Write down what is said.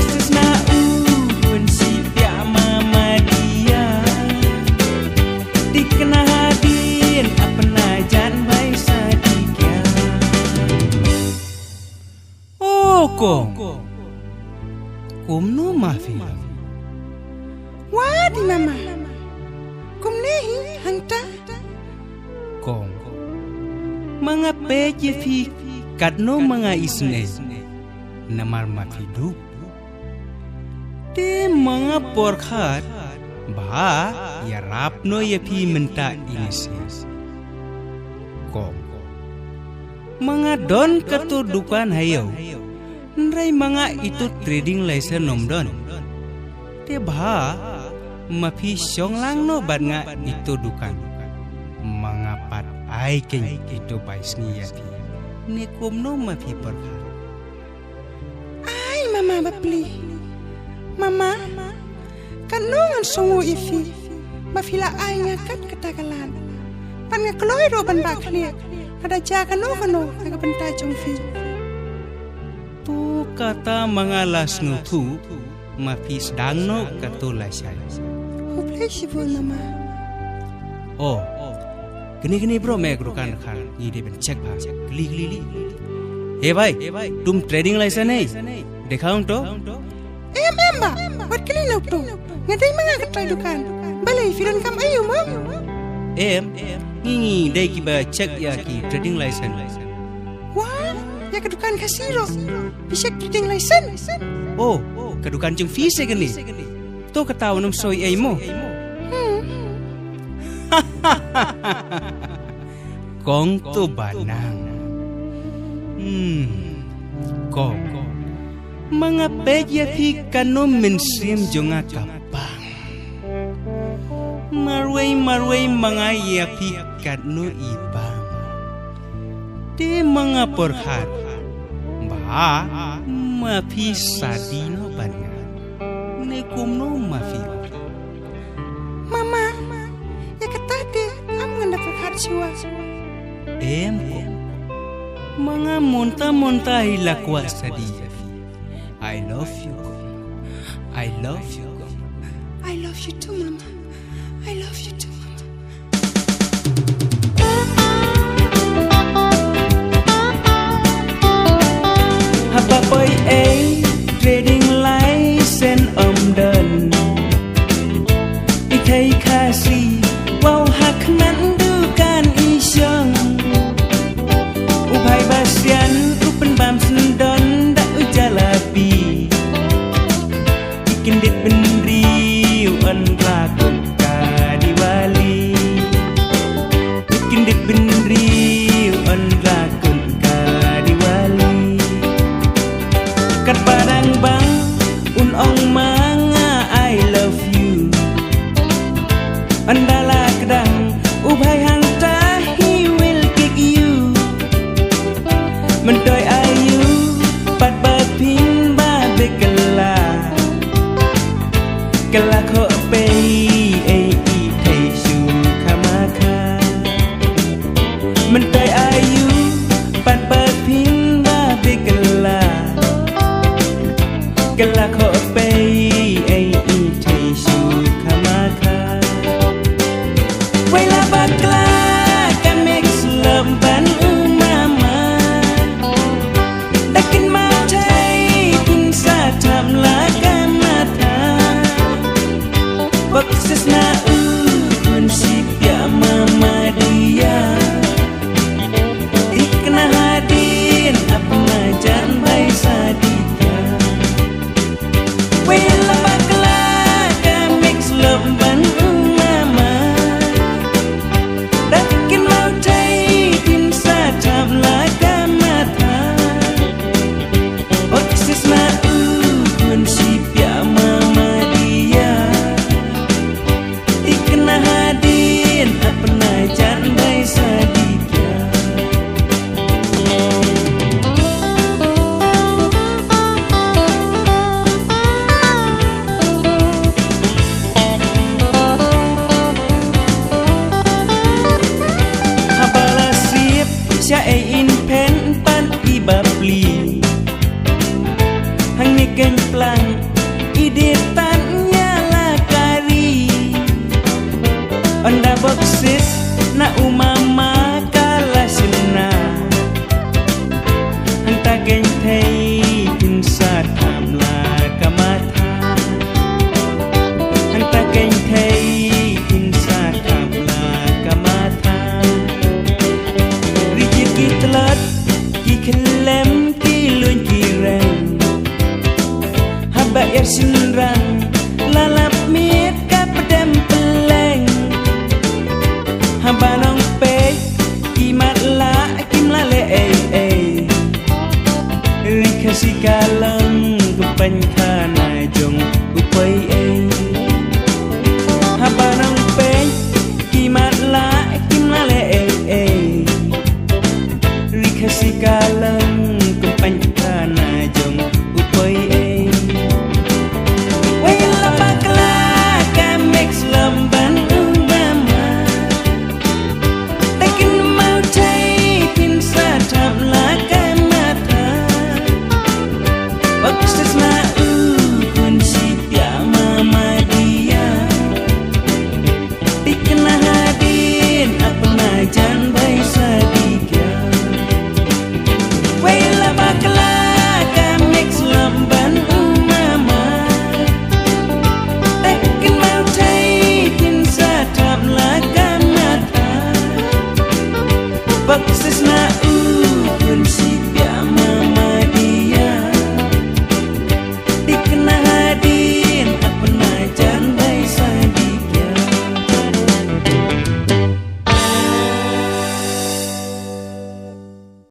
Sesna uhun si pia mama dia dikena hadin apna jan bai sadikya. Oh kong no mafi Wadi mama kum nehi hangta kong mga peje fi kadno mga isne namar mafidu te mga porkhat ba ya rapno ya fi menta inisis kong mga don ketudukan hayo nrai mga itu trading license nomdon te ba mafi syong lang no bat nga itu dukan mga pat ay keng itu bais ni yafi ni kumno mafi perkha Ay mama bapli Mama kanungan songo ifi mafila ay ngakat katagalan pan nga kloy ro ban bakli ada jaga no kano aga banta jong fi tu kata mga lasno tu mafi sedang no katulasan Hublay shibu mama oh gini bro मैं रुकान खान ये दे बन चेक भा गली हे भाई तुम trading licence नहीं दिखाऊं तो Emba wat kali lauk to ngadai mga katay dukan balay firan kam ayo mo ini dai ki ba check ya ki trading license Wah ya kedukan kasiro bisa trading license oh kedukan jeng fee se gini to kataw nam soy ay mo kong to banang kong mga pedya fi kano mensim jonga kapang marway mga yapi kano ibang de mga porhat ba mafi sadino banyan ne kumno mafi Mama ya katade am nganda perkar siwa mga monta hilakwa sadiya I love you I love you too mama I love you too mama Haba boy trading license done Ikai kasi wow hak mandukan isyong Ubhay basyan upen bam sendon da ujalabi Ikindit benriu an rakut ka diwali Ikindit benriu an rakut ka diwali Kat barang bang ong mga I love you Andala kedang ubhay hangta he will kick you Mendoy ayu pat bapin ba bekela Kelak ho pei ei itei su kamaka Mendoy ayu pat bapin ba bekela Kelak ho pei ei itei su kamaka Wela bakla ka mix love ban mama Dakin matai tin sa tham la ka mata Baksis na prinsip ya mama dia Ikna hadin apna jan bai sadika Wela bakla ka mix love ban mama Dakin matai tin sa tham la ka mata Baksis na prinsip ya mama dia Ikna hadin apna jan bai sadika Habala sip siya ay inpen pan ibabli Hang ni keng plan sit na umama kala sinna hanta gen thei tin sa tham la kamatha hanta gen thei tin sa tham la kamatha rikit kitlat ki khlem ki lun ki reng haba er sinrang lalap mit ka pedem peleng Habanong pe kimat la kim la le ring khasi kalang ku pan khana jong ku pai